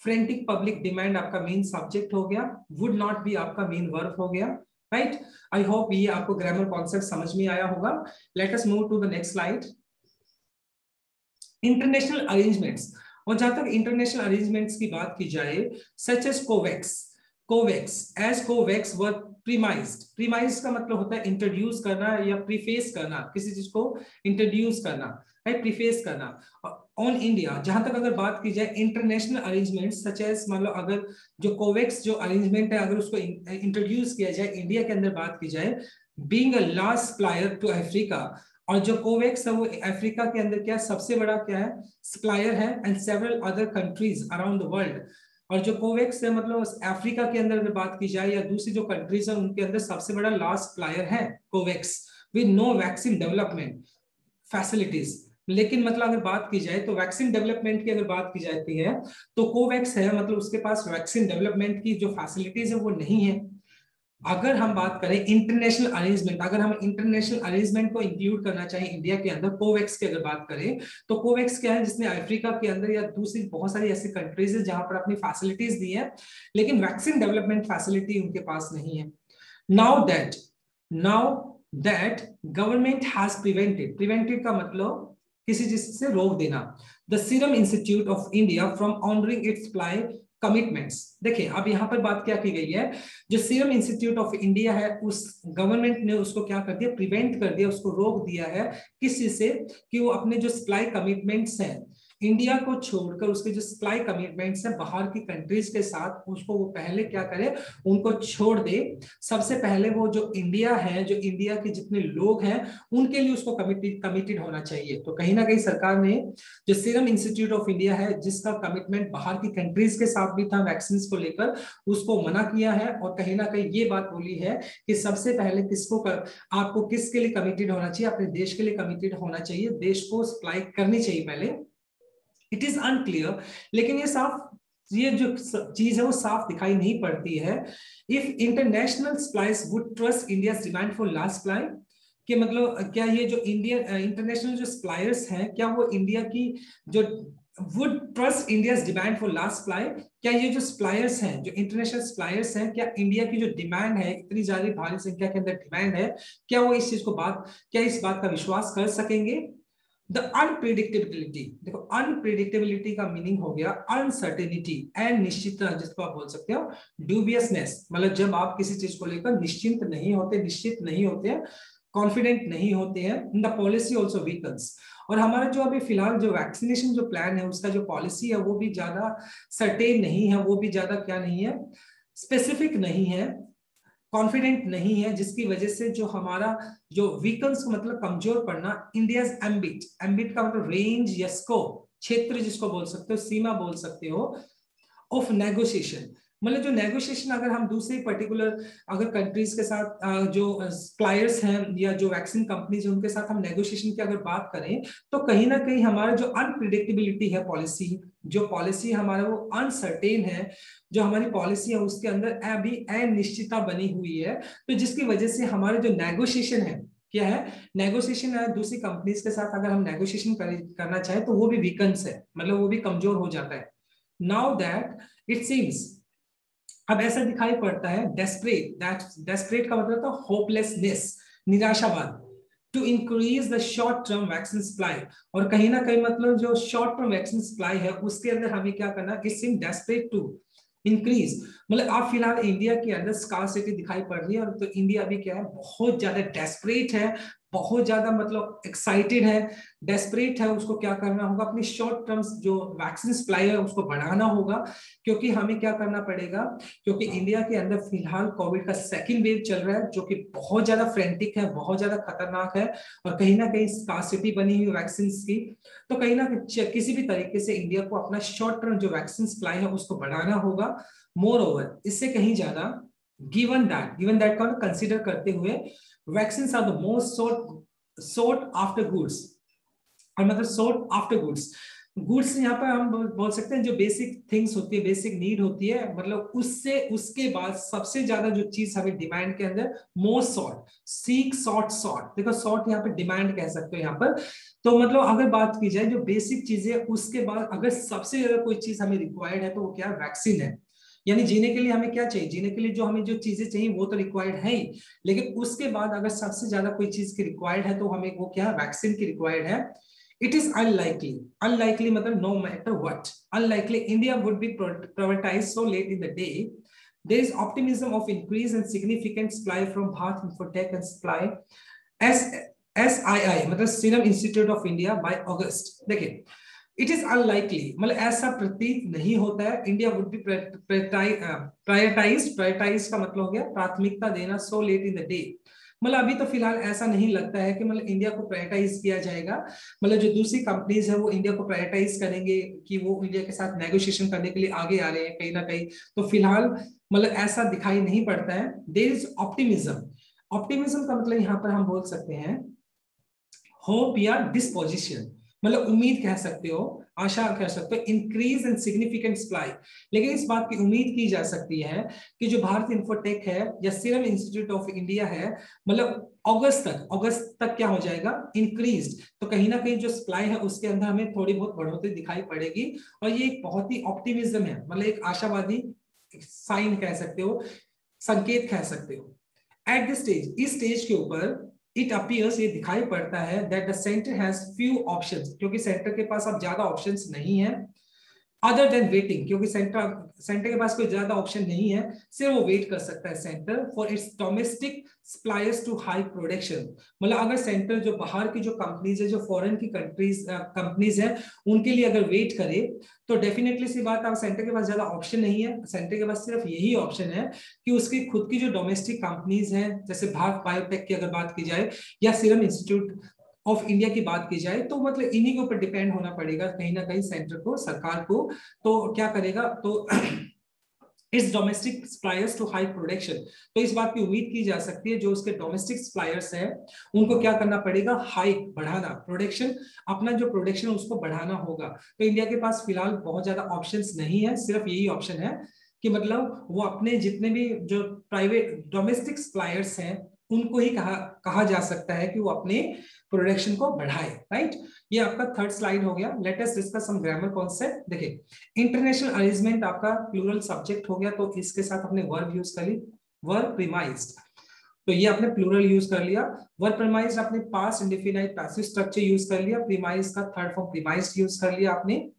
फ्रेंटिक पब्लिक डिमांड आपका मेन सब्जेक्ट हो गया, वुड नॉट बी आपका मेन वर्ब हो गया, राइट। आई होप ये आपको ग्रामर कॉन्सेप्ट समझ में आया होगा। Let us move to the next slide. International arrangements, और जहां तक इंटरनेशनल अरेंजमेंट्स की बात की जाए such as COVAX as COVAX were premised, premised का मतलब होता है इंट्रोड्यूस करना या प्रीफेस करना, किसी चीज को इंट्रोड्यूस करना, राइट, प्रीफेस करना। ऑन इंडिया जहां तक अगर बात की जाए इंटरनेशनल अरेंजमेंट सच एज, मान लो अगर जो कोवैक्स जो अरेंजमेंट है अगर उसको इंट्रोड्यूस किया जाए इंडिया के अंदर बात की जाए, being a large supplier to Africa, और जो कोवैक्स है वो अफ्रीका के अंदर क्या सबसे बड़ा क्या है सप्लायर है, and several other countries around the world. और जो कोवैक्स है मतलब अफ्रीका के अंदर अगर बात की जाए या दूसरी जो कंट्रीज है उनके अंदर सबसे बड़ा लार्ज सप्लायर है COVAX, with no vaccine development facilities. लेकिन मतलब अगर बात की जाए तो वैक्सीन डेवलपमेंट की अगर बात की जाती है तो कोवैक्स है मतलब उसके पास वैक्सीन डेवलपमेंट की जो फैसिलिटीज है वो नहीं है। अगर हम बात करें इंटरनेशनल अरेंजमेंट, अगर हम इंटरनेशनल अरेंजमेंट को इंक्लूड करना चाहें इंडिया के अंदर कोवैक्स की अगर बात करें तो कोवैक्स क्या है जिसने अफ्रीका के अंदर या दूसरी बहुत सारी ऐसी कंट्रीज है जहां पर अपनी फैसिलिटीज दी है लेकिन वैक्सीन डेवलपमेंट फैसिलिटी उनके पास नहीं है। Now that government has prevented का मतलब किसी चीज से रोक देना, the serum institute of India from honouring it's supply commitments. देखिए अब यहाँ पर बात क्या की गई है, जो सीरम इंस्टीट्यूट ऑफ इंडिया है उस गवर्नमेंट ने उसको क्या कर दिया, प्रिवेंट कर दिया, उसको रोक दिया है किस चीज से, कि वो अपने जो सप्लाई कमिटमेंट्स हैं इंडिया को छोड़कर उसके जो सप्लाई कमिटमेंट्स हैं बाहर की कंट्रीज के साथ उसको वो पहले क्या करे, उनको छोड़ दे। सबसे पहले वो जो इंडिया है, जो इंडिया के जितने लोग हैं उनके लिए उसको कमिटेड होना चाहिए। तो कहीं ना कहीं सरकार ने जो सीरम इंस्टीट्यूट ऑफ इंडिया है जिसका कमिटमेंट बाहर की कंट्रीज के साथ भी था वैक्सीन को लेकर, उसको मना किया है और कहीं ना कहीं ये बात बोली है कि सबसे पहले आपको किसके लिए कमिटेड होना चाहिए, अपने देश के लिए कमिटेड होना चाहिए, देश को सप्लाई करनी चाहिए पहले। इट इज अनक्लियर, लेकिन ये जो चीज है वो साफ दिखाई नहीं पड़ती है। If international supplies would trust India demand for large supply, कि मतलब क्या ये जो इंडियन इंटरनेशनल जो सप्लायर्स हैं क्या वो इंडिया की जो would trust India demand for large supply, क्या ये जो सप्लायर्स हैं जो इंटरनेशनल सप्लायर्स हैं क्या इंडिया की जो डिमांड है इतनी ज्यादा भारी संख्या के अंदर डिमांड है, क्या वो इस चीज को क्या इस बात का विश्वास कर सकेंगे। द अनप्रिडिक्टेबिलिटी, देखो अनप्रिडिक्टेबिलिटी का मीनिंग हो गया अनसर्टेनिटी एंड निश्चितता, जिसको आप बोल सकते हो ड्यूबियसनेस, मतलब जब आप किसी चीज को लेकर निश्चिंत नहीं होते, निश्चित नहीं होते, कॉन्फिडेंट नहीं होते हैं। द पॉलिसी ऑल्सो वीकन्स, और हमारा जो अभी फिलहाल जो वैक्सीनेशन जो प्लान है उसका जो पॉलिसी है वो भी ज्यादा सर्टेन नहीं है, वो भी ज्यादा क्या नहीं है, स्पेसिफिक नहीं है। कॉन्फिडेंट नहीं है, जिसकी वजह से जो हमारा जो वीकन्स मतलब कमजोर पड़ना, इंडियाज एम्बिट, एम्बिट का मतलब रेंज या स्कोप, क्षेत्र जिसको बोल सकते हो, सीमा बोल सकते हो, ऑफ नेगोशिएशन, मतलब जो नेगोशिएशन अगर हम दूसरे पर्टिकुलर अगर कंट्रीज के साथ जो सप्लायर्स हैं या जो वैक्सीन कंपनीज हैं उनके साथ हम नेगोशिएशन की अगर बात करें, तो कहीं ना कहीं हमारा जो अनप्रिडिक्टेबिलिटी है पॉलिसी, जो पॉलिसी हमारा वो अनसर्टेन है, जो हमारी पॉलिसी है उसके अंदर अभी अनिश्चितता बनी हुई है, तो जिसकी वजह से हमारे जो नेगोशिएशन है, क्या है, नेगोशिएशन है दूसरी कंपनीज के साथ अगर हम नेगोशिएशन करना चाहें तो वो भी वीकन्स है, मतलब वो भी कमजोर हो जाता है। नाउ दैट इट सीम्स, अब ऐसा दिखाई पड़ता है, डेस्परेट, दैट डेस्परेट का मतलब था होपलेसनेस, निराशावाद, to increase the short term vaccine supply, और कहीं ना कहीं मतलब जो शॉर्ट टर्म वैक्सीन सप्लाई है उसके अंदर हमें क्या करना, it seem desperate to increase, मतलब आप फिलहाल इंडिया के अंदर स्कार्सिटी दिखाई पड़ रही है, और तो इंडिया अभी क्या है, बहुत ज्यादा डेस्परेट है, बहुत ज्यादा मतलब एक्साइटेड है, डेस्परेट है, उसको क्या करना होगा, अपनी शॉर्ट टर्म्स जो वैक्सीन सप्लाई है उसको बढ़ाना होगा, क्योंकि हमें क्या करना पड़ेगा, क्योंकि इंडिया के अंदर फिलहाल कोविड का सेकंड वेव चल रहा है जो कि बहुत ज्यादा फ्रेंटिक है, बहुत ज्यादा खतरनाक है, और कहीं ना कहीं स्कार्सिटी बनी हुई वैक्सीन की, तो कहीं ना किसी भी तरीके से इंडिया को अपना शॉर्ट टर्म जो वैक्सीन सप्लाई है उसको बढ़ाना होगा। मोर ओवर, इससे कहीं ज्यादा, गिवन दैट का कंसीडर करते हुए, vaccine are the most sought after goods, और मतलब sought आफ्टर गुड्स, गुड्स यहाँ पर हम बोल सकते हैं जो बेसिक थिंग्स होती है, बेसिक नीड होती है, मतलब उससे उसके बाद सबसे ज्यादा जो चीज हमें डिमांड के अंदर, most sought, seek sought sought, देखो सॉट यहाँ पे डिमांड कह सकते हो यहाँ पर, तो मतलब अगर बात की जाए जो बेसिक चीजें, उसके बाद अगर सबसे ज्यादा कोई चीज हमें रिक्वायर्ड है तो वो क्या, वैक्सीन है। यानी जीने के लिए हमें क्या चाहिए, जीने के लिए जो हमें जो चीजें चाहिए वो तो रिक्वायर्ड है ही, लेकिन उसके बाद अगर सबसे ज्यादा कोई चीज की रिक्वायर्ड है तो हमें वो क्या, वैक्सीन की रिक्वायर्ड है। It is unlikely मतलब no matter what, unlikely India would be privatized so late in the day. There is optimism of increase and significant supply from Bharat Infotech and supply SII मतलब Serum Institute of India by August. देखिए, it is unlikely मतलब ऐसा प्रतीत नहीं होता है, India would be prioritise का मतलब हो गया प्राथमिकता देना, so let in the day, मतलब अभी तो फिलहाल ऐसा नहीं लगता है कि मतलब इंडिया को प्रायोरिटाइज किया जाएगा, मतलब जो दूसरी कंपनीज है वो इंडिया को प्रायोरिटाइज करेंगे कि वो इंडिया के साथ नेगोशिएशन करने के लिए आगे आ रहे हैं कहीं ना कहीं, तो फिलहाल मतलब ऐसा दिखाई नहीं पड़ता है। देयर इज ऑप्टिमिज्म, ऑप्टिमिज्म का मतलब यहाँ पर हम बोल सकते हैं होप या डिस्पोजिशन, मतलब उम्मीद कह सकते हो, आशा कह सकते हो, इंक्रीज एंड सिग्निफिकेंट सप्लाई, लेकिन इस बात की उम्मीद की जा सकती है कि जो भारत इन्फोटेक है या सीरम इंस्टीट्यूट ऑफ इंडिया है, मतलब अगस्त तक क्या हो जाएगा, इंक्रीज, तो कहीं ना कहीं जो सप्लाई है उसके अंदर हमें थोड़ी बहुत बढ़ोतरी दिखाई पड़ेगी, और ये एक बहुत ही ऑप्टिमिज्म है, मतलब एक आशावादी साइन कह सकते हो, संकेत कह सकते हो। एट दिस स्टेज, इस स्टेज के ऊपर इट अपीयर्स, ये दिखाई पड़ता है that the centre has few options, क्योंकि सेंटर के पास अब ज्यादा ऑप्शंस नहीं है, अदर देन वेटिंग, क्योंकि सेंटर के पास कोई ज्यादा ऑप्शन नहीं है, सिर्फ वो वेट कर सकता है centre for its domestic suppliers to high production, मतलब अगर सेंटर जो बाहर की जो कंपनीज है, जो फॉरेन की कंपनीज है, उनके लिए अगर वेट करे तो डेफिनेटली सी बात, अब सेंटर के पास ज्यादा ऑप्शन नहीं है, सेंटर के पास सिर्फ यही ऑप्शन है कि उसकी खुद की जो डोमेस्टिक कंपनीज हैं, जैसे भारत बायोटेक की अगर बात की जाए या सीरम इंस्टीट्यूट ऑफ इंडिया की बात की जाए, तो मतलब इन्हीं के ऊपर डिपेंड होना पड़ेगा कहीं ना कहीं सेंटर को, सरकार को, तो क्या करेगा, तो इस domestic suppliers to high production, तो इस बात की उम्मीद की जा सकती है जो उसके डोमेस्टिक सप्लायर्स हैं उनको क्या करना पड़ेगा, हाई बढ़ाना, प्रोडक्शन, अपना जो प्रोडक्शन है उसको बढ़ाना होगा, तो इंडिया के पास फिलहाल बहुत ज्यादा ऑप्शंस नहीं है, सिर्फ यही ऑप्शन है कि मतलब वो अपने जितने भी जो प्राइवेट डोमेस्टिक सप्लायर्स हैं उनको ही कहा जा सकता है कि वो अपने प्रोडक्शन को बढ़ाए, राइट। ये आपका थर्ड स्लाइड हो गया। Let us discuss some grammar concept. देखिए, इंटरनेशनल अरेंजमेंट आपका प्लूरल सब्जेक्ट हो गया, तो इसके साथ आपने वर्ब यूज कर ली, वर्ब प्रीमाइज्ड, तो ये आपने प्लूरल यूज कर लिया, वर्ब प्रीमाइज्ड आपने past indefinite passive structure use कर लिया, प्रीमाइज्ड का थर्ड फॉर्म प्रीमाइज्ड यूज कर लिया आपने,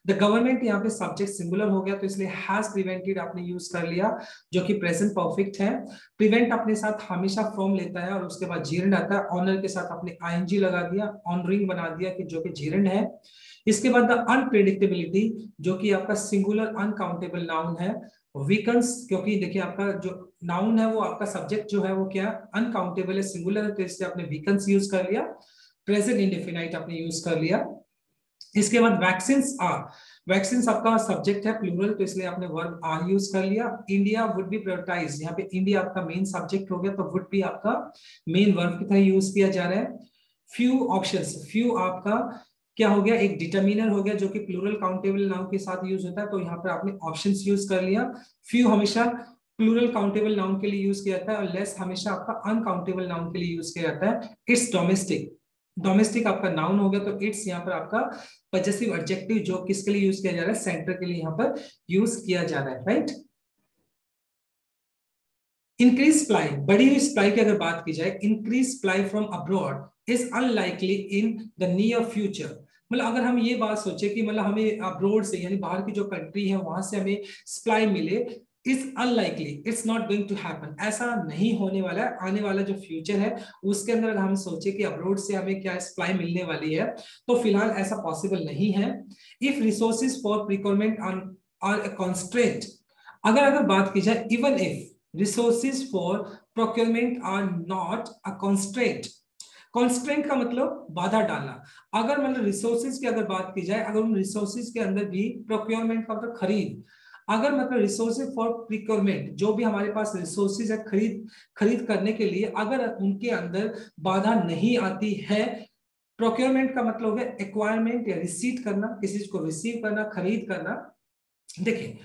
द गवर्नमेंट यहाँ पे सब्जेक्ट सिंगुलर हो गया तो इसलिए हैज प्रिवेंटेड आपने यूज कर लिया जो कि प्रेजेंट परफेक्ट है, प्रिवेंट अपने साथ हमेशा फ्रॉम लेता है और उसके बाद जीर्ण आता है, ऑनर के साथ आपने आईएनजी लगा दिया, ऑनरिंग बना दिया कि जो कि जीर्ण है, इसके बाद द अनप्रेडिक्टेबिलिटी जो कि आपका सिंगुलर अनकाउंटेबल नाउन है, वीकन्स, क्योंकि देखिए आपका जो नाउन है वो आपका सब्जेक्ट जो है वो क्या अनकाउंटेबल है, सिंगुलर है, तो इससे आपने वीकन्स यूज कर लिया। प्रेजेंट इंडेफिनाइट आपने यूज कर लिया। इसके बाद वैक्सीन्स आर, वैक्सीन्स आपका सब्जेक्ट है प्लूरल, तो इसलिए आपने वर्ब आर यूज कर लिया। इंडिया वुड बी प्रायोरिटाइज, यहाँ पे इंडिया आपका मेन सब्जेक्ट हो गया, तो वुड बी आपका मेन वर्ब की तरह यूज किया जा रहा है। फ्यू ऑप्शंस, फ्यू आपका क्या हो गया, एक डिटर्मिनर हो गया जो कि प्लूरल काउंटेबल नाउन के साथ यूज होता है, तो यहाँ पर आपने ऑप्शंस यूज कर लिया। फ्यू हमेशा प्लूरल काउंटेबल नाउन के लिए यूज किया जाता है, और लेस हमेशा आपका अनकाउंटेबल नाउन के लिए यूज किया जाता है। इट्स डोमेस्टिक, डोमेस्टिक आपका नाउन हो गया, तो इट्स यहाँ पर आपका पजेसिव एडजेक्टिव जो किसके लिए यूज किया जा रहा है, सेंटर के लिए यहाँ पर यूज किया जा रहा है, राइट। इंक्रीज सप्लाई, बढ़ी हुई सप्लाई की अगर बात की जाए, increase supply from abroad is unlikely in the near future. मतलब अगर हम ये बात सोचे कि मतलब हमें अब्रॉड से यानी बाहर की जो कंट्री है वहां से हमें सप्लाई मिले, is unlikely, it's not going to happen, ऐसा नहीं होने वाला है। आने वाला जो फ्यूचर है उसके अंदर अगर हम सोचे कि अब्रॉड से हमें क्या सप्लाई मिलने वाली है, तो फिलहाल ऐसा पॉसिबल नहीं है। If resources for procurement are constraint, अगर बात की जाए, even if resources for procurement are not a constraint, constraint का मतलब बाधा डालना। अगर मतलब रिसोर्सेज की अगर बात की जाए, अगर उन रिसोर्सेज के अंदर भी प्रोक्योरमेंट का मतलब खरीद, अगर मतलब रिसोर्सेज फॉर प्रिक्योरमेंट, जो भी हमारे पास रिसोर्सेज है खरीद करने के लिए, अगर उनके अंदर बाधा नहीं आती है, प्रोक्योरमेंट का मतलब है एक्वायरमेंट या रिसीट करना, किसी चीज को रिसीव करना, खरीद करना। देखिए,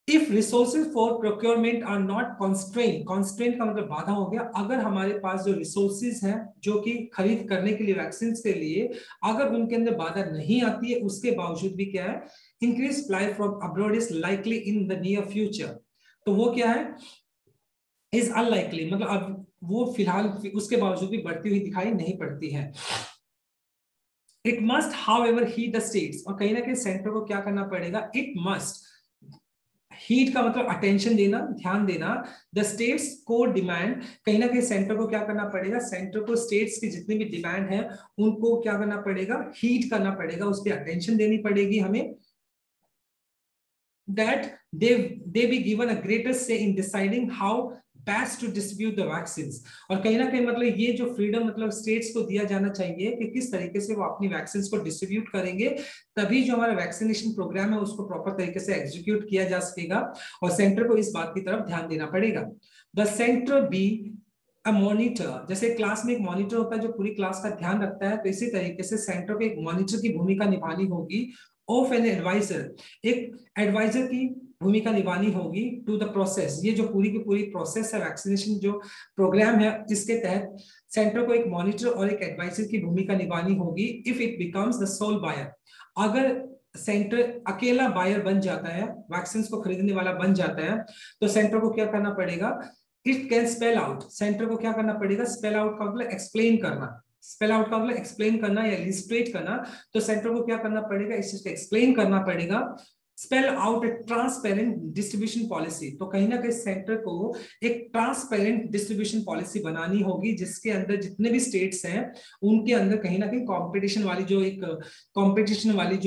if resources for procurement are not constraint, constraint का मतलब बाधा हो गया, अगर हमारे पास जो रिसोर्सेज हैं जो कि खरीद करने के लिए, वैक्सीन के लिए, अगर उनके अंदर बाधा नहीं आती है, उसके बावजूद भी क्या है, increase supply from abroad is likely in the near future, तो वो क्या है, इज अनलाइकली, मतलब अब वो फिलहाल उसके बावजूद भी बढ़ती हुई दिखाई नहीं पड़ती है। It must however heat the states, और कहीं ना कहीं सेंटर को क्या करना पड़ेगा, इट मस्ट, हीट का मतलब अटेंशन देना, ध्यान देना, द स्टेट्स को डिमांड, कहीं ना कहीं सेंटर को क्या करना पड़ेगा, सेंटर को स्टेट्स की जितनी भी डिमांड है उनको क्या करना पड़ेगा, हीट करना पड़ेगा, उस पर अटेंशन देनी पड़ेगी हमें, that they be given a greater say in deciding how best to distribute the vaccines, और कहीं ना कहीं मतलब ये जो फ्रीडम मतलब स्टेट्स को दिया जाना चाहिए कि किस तरीके से वो अपनी वैक्सीन को डिस्ट्रीब्यूट करेंगे, तभी जो हमारा वैक्सीनेशन प्रोग्राम है उसको प्रॉपर तरीके से एग्जीक्यूट किया जा सकेगा, और सेंटर को इस बात की तरफ ध्यान देना पड़ेगा। The centre be a monitor, जैसे क्लास में एक मॉनिटर होता है जो पूरी क्लास का ध्यान रखता है, तो इसी तरीके से सेंटर को एक मॉनिटर की भूमिका निभानी होगी, ऑफ एन एडवाइजर, एक एडवाइजर की भूमिका निभानी होगी टू द प्रोसेस, ये जो पूरी की पूरी प्रोसेस है वैक्सीनेशन जो प्रोग्राम है, इसके तहत सेंटर को एक मॉनिटर और एक एडवाइजर की भूमिका निभानी होगी। If it becomes the sole buyer, अगर सेंटर अकेला बायर बन जाता है, वैक्सीन को खरीदने वाला बन जाता है, तो सेंटर को क्या करना पड़ेगा, it can spell out, centre को क्या करना पड़ेगा, स्पेल आउट का मतलब एक्सप्लेन करना, स्पेल आउट का मतलब एक्सप्लेन करना या इलिस्ट्रेट करना, तो सेंटर को क्या करना पड़ेगा, इस चीज को एक्सप्लेन करना पड़ेगा। स्पेल आउट ए ट्रांसपेरेंट डिस्ट्रीब्यूशन पॉलिसी, तो कहीं ना कहीं सेंटर को एक ट्रांसपेरेंट डिस्ट्रीब्यूशन पॉलिसी बनानी होगी, जिसके अंदर जितने भी स्टेट्स हैं उनके अंदर कहीं ना कहीं कंपटीशन वाली जो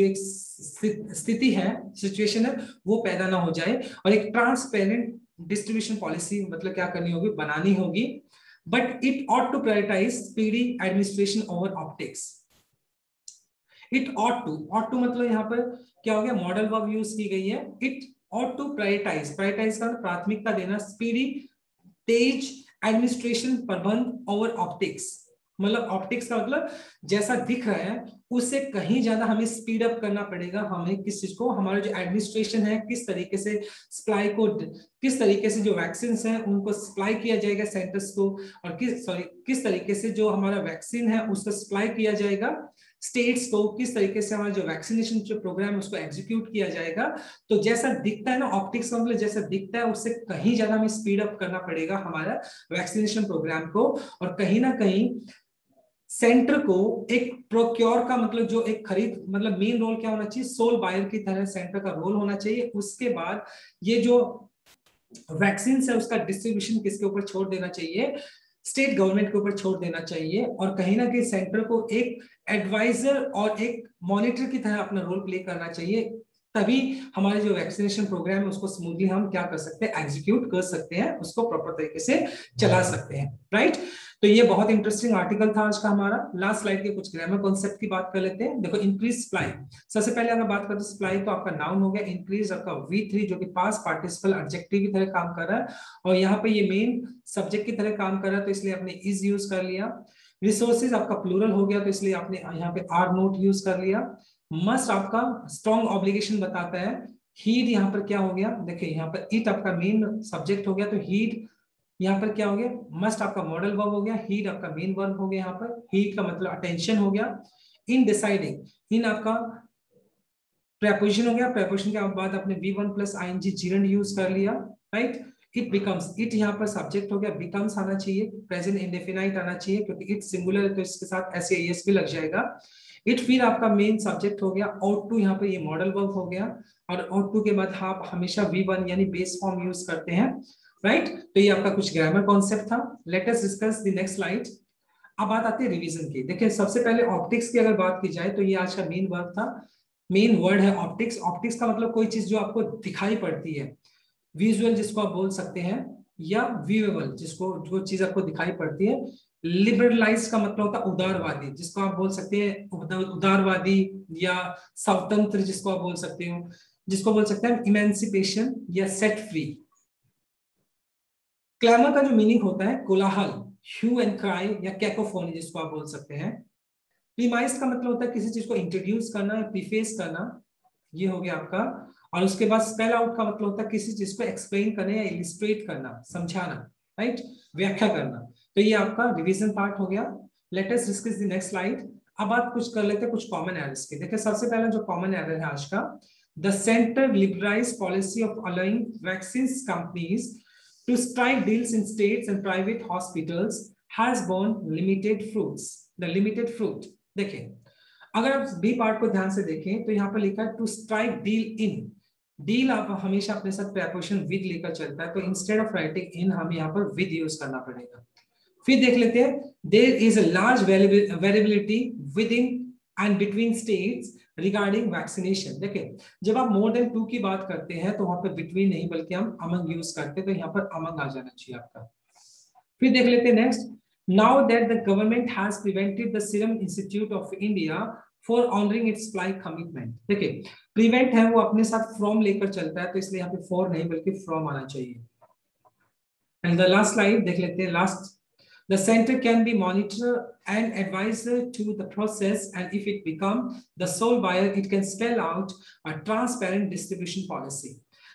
एक स्थिति है, सिचुएशन है, वो पैदा ना हो जाए, और एक ट्रांसपेरेंट डिस्ट्रीब्यूशन पॉलिसी मतलब क्या करनी होगी, बनानी होगी। But it ought to prioritize speedy administration over optics. It ought to मतलब यहाँ पर क्या हो गया, मॉडल वर्ब यूज की गई है। It ought to prioritize, prioritize का प्राथमिकता देना, speedy तेज एडमिनिस्ट्रेशन प्रबंध ओवर ऑप्टिक्स, मतलब ऑप्टिक्स का मतलब जैसा दिख रहा है उससे कहीं ज्यादा हमें स्पीड अप करना पड़ेगा, हमें किस चीज को, हमारा जो एडमिनिस्ट्रेशन है किस तरीके से सप्लाई को, किस तरीके से जो वैक्सीन है उनको सप्लाई किया जाएगा सेंटर्स को, और किस तरीके से जो हमारा वैक्सीन है उसको सप्लाई किया जाएगा स्टेट्स को, किस तरीके से हमारा जो वैक्सीनेशन जो प्रोग्राम है उसको एग्जीक्यूट किया जाएगा। तो जैसा दिखता है ना, ऑप्टिक्स का मतलब जैसा दिखता है उससे कहीं ज्यादा हमें स्पीड अप करना पड़ेगा हमारा वैक्सीनेशन प्रोग्राम को, और कहीं ना कहीं सेंटर को एक प्रोक्योर का मतलब जो एक खरीद मतलब मेन रोल क्या होना चाहिए, सोल बायर की तरह सेंटर का रोल होना चाहिए। उसके बाद ये जो वैक्सीन है उसका डिस्ट्रीब्यूशन किसके ऊपर छोड़ देना चाहिए, स्टेट गवर्नमेंट के ऊपर छोड़ देना चाहिए, और कहीं ना कहीं सेंटर को एक एडवाइजर और एक मॉनिटर की तरह अपना रोल प्ले करना चाहिए तभी हमारे जो वैक्सीनेशन प्रोग्राम है उसको स्मूथली हम क्या कर सकते हैं, एग्जीक्यूट कर सकते हैं, उसको प्रॉपर तरीके से चला सकते हैं, राइट। तो ये बहुत इंटरेस्टिंग आर्टिकल था आज का हमारा। लास्ट स्लाइड के कुछ ग्रामर कॉन्सेप्ट की बात कर लेते हैं। देखो, इंक्रीज सप्लाई, सबसे पहले अगर बात करें सप्लाई तो आपका नाउन हो गया, इंक्रीज आपका V3 जो कि पास्ट पार्टिसिपल एडजेक्टिव की तरह काम कर रहा है, और यहाँ पे ये मेन सब्जेक्ट की तरह काम कर रहा है, तो इसलिए आपने इज यूज कर लिया। रिसोर्सेज आपका प्लूरल हो गया, तो इसलिए आपने यहाँ पे आर नोट यूज कर लिया। मस्ट आपका स्ट्रॉन्ग ऑब्लिगेशन बताता है। हीड यहाँ पर क्या हो गया, देखिए यहाँ पर इट आपका मेन सब्जेक्ट हो गया, तो हीड यहाँ पर क्या हो गया, मस्ट आपका मॉडल वर्ब हो गया, हीड आपका मेन वर्ब हो गया, यहाँ पर हीड का मतलब अटेंशन हो गया। इन डिसाइडिंग, इन आपका प्रेपोजिशन हो गया, प्रेपोजिशन के बाद आपने V1 plus ing gerund use कर लिया, राइट। इट बिकम्स, इट यहाँ पर सब्जेक्ट हो गया, बिकम्स आना चाहिए, प्रेजेंट इंडेफिनाइट आना चाहिए, क्योंकि इट सिंगुलर है तो इसके साथ SAES भी लग जाएगा। इट फिर आपका मेन सब्जेक्ट हो गया, आउट टू यहाँ पे ये मॉडल वर्ब हो गया, और आउट टू के बाद आप हमेशा V1 यानी बेस फॉर्म यूज करते हैं, राइट। तो ये आपका कुछ ग्रामर कॉन्सेप्ट था। Let us discuss the next slide. अब बात आती है रिवीजन की। देखिए, सबसे पहले ऑप्टिक्स की अगर बात की जाए तो ये आज का मेन वर्ड था, मेन वर्ड है ऑप्टिक्स। ऑप्टिक्स का मतलब कोई चीज जो आपको दिखाई पड़ती है, विजुअल जिसको आप बोल सकते हैं, या व्यूएबल जिसको, जो चीज आपको दिखाई पड़ती है। लिबरलाइज का मतलब होता है उदारवादी, जिसको आप बोल सकते हैं उदारवादी, या स्वतंत्र जिसको आप बोल सकते हो, जिसको बोल सकते हैं इमेंसिपेशन या सेट फ्री। क्लैमर का जो मीनिंग होता है कोलाहल, ह्यू एंड क्राई या कैकोफोनी जिसको आप बोल सकते हैं। प्रीमाइस का मतलब होता है किसी चीज को इंट्रोड्यूस करना या प्रीफेस करना, ये हो गया आपका। और उसके बाद स्पेल आउट का मतलब होता है किसी चीज को एक्सप्लेन करना या इलिस्ट्रेट करना, समझाना, राइट, व्याख्या करना। तो ये आपका रिवीजन पार्ट हो गया। Let us discuss the next slide. अब बात कुछ कर लेते हैं कुछ कॉमन एरर्स की। देखिए, सबसे पहला जो कॉमन एरर है आज का, the centre liberalise policy of allowing vaccine companies to strike deals in states and private hospitals has borne limited fruits. The limited fruit. देखिए, अगर आप बी पार्ट को ध्यान से देखें तो यहाँ पर लिखा है to strike deal in. Deal आप हमेशा अपने साथ प्रेपोजिशन विद लेकर चलता है, तो इंस्टेड ऑफ राइटिंग इन हमें यहाँ पर विद यूज करना पड़ेगा। फिर देख लेते हैं, there is a large variability within and between states regarding vaccination. देखिए, जब आप मोर देन 2 की बात करते हैं तो वहां पे बिटवीन नहीं बल्कि हम अमंग यूज करते हैं, तो यहाँ पर अमंग आ जाना चाहिए आपका। फिर देख लेते हैं next, now that the government has prevented the serum institute of India for honouring it's flight commitment. देखिए, प्रिवेंट है वो अपने साथ फ्रॉम लेकर चलता है, तो इसलिए यहाँ पे फॉर नहीं बल्कि फ्रॉम आना चाहिए। एंड द लास्ट स्लाइड देख लेते हैं, last. The center can be monitor and advisor to the process, and if it become the sole buyer, it can spell out a transparent distribution policy.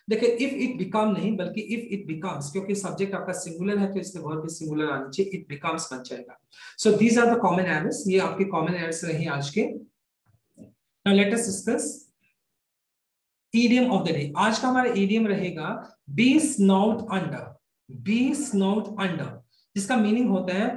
देखिए, if it become नहीं बल्कि if it becomes, क्योंकि subject आपका singular है तो इसलिए verb भी singular आना चाहिए, it becomes बन जाएगा। So these are the common errors, ये आपके common errors रही आज के। Now let us discuss idiom of the day। आज का हमारा idiom रहेगा be snowed under। be snowed under जिसका मीनिंग होता है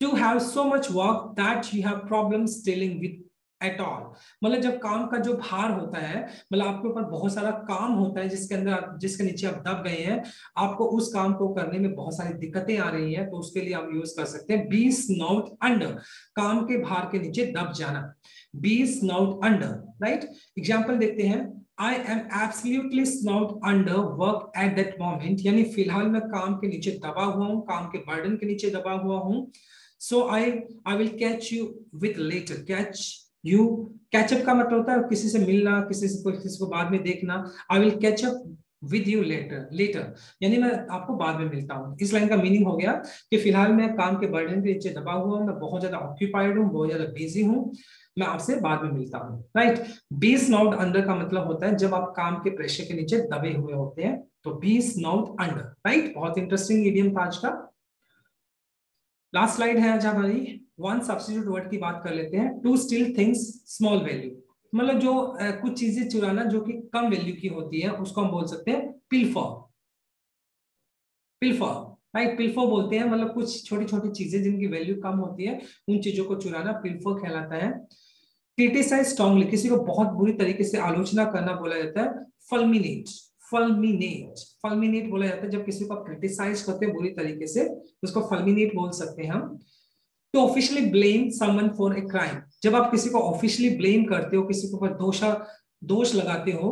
to have so much work that you have problems dealing with at all. मतलब जब काम का जो भार होता है, मतलब आपके ऊपर बहुत सारा काम होता है जिसके अंदर आप, जिसके नीचे आप दब गए हैं, आपको उस काम को करने में बहुत सारी दिक्कतें आ रही हैं, तो उसके लिए आप यूज कर सकते हैं बी स्नोड अंडर, काम के भार के नीचे दब जाना, बी स्नोड अंडर, राइट। एग्जाम्पल देखते हैं, I am absolutely snowed under work at that moment, यानी फिलहाल मैं काम के नीचे दबा हुआ हूँ, काम के बर्डन के नीचे दबा हुआ हूँ। So I will catch you with later। catch you, catch up का मतलब होता है किसी से मिलना, किसी को बाद में देखना। I will catch up with you later यानी मैं आपको बाद में मिलता हूँ। इस लाइन का मीनिंग हो गया कि फिलहाल मैं काम के बर्डन के नीचे दबा हुआ हूँ, मैं बहुत ज्यादा ऑक्यूपाइड हूँ, बहुत ज्यादा बिजी हूँ, मैं आपसे बाद में मिलता हूँ, राइट। बी स्नोड अंडर का मतलब होता है जब आप काम के प्रेशर के नीचे दबे हुए होते हैं, तो बी स्नोड अंडर, राइट। बहुत इंटरेस्टिंग इडियम था आज का। लास्ट स्लाइड है आज हमारी, वन सब्स्टिट्यूट वर्ड की बात कर लेते हैं। To steal things small value, मतलब जो कुछ चीजें चुराना जो कि कम वैल्यू की होती है उसको हम बोल सकते हैं पिल्फर। पिल्फर, राइट, पिल्फर बोलते हैं, मतलब कुछ छोटी छोटी चीजें जिनकी वैल्यू कम होती है उन चीजों को चुराना पिल्फर कहलाता है। क्रिटिसाइज स्ट्रांगली, किसी को बहुत बुरी तरीके से आलोचना करना बोला जाता है फल्मिनेट। फल्मिनेट बोला जाता है जब किसी को आप क्रिटिसाइज करते हैं बुरी तरीके से, उसको फल्मिनेट बोल सकते हैं हम। To officially blame someone for a crime, जब आप किसी को ऑफिशियली ब्लेम करते हो, किसी के ऊपर दोष लगाते हो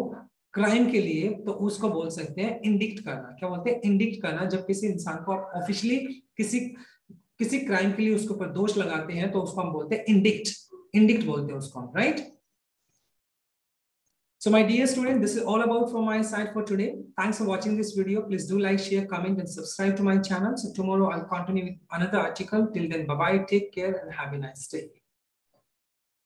क्राइम के लिए, तो उसको बोल सकते हैं इंडिक्ट करना। क्या बोलते हैं? इंडिक्ट करना। जब किसी इंसान को आप ऑफिशियली किसी क्राइम के लिए उसके ऊपर दोष लगाते हैं तो उसको हम बोलते हैं इंडिक्ट। इंडिक्ट बोलते हैं उसको, right? So my dear student, this is all about from my side for today. Thanks for watching this video. Please do like, share, comment, and subscribe to my channel. So tomorrow I'll continue with another article. Till then, bye-bye, take care, and have a nice day.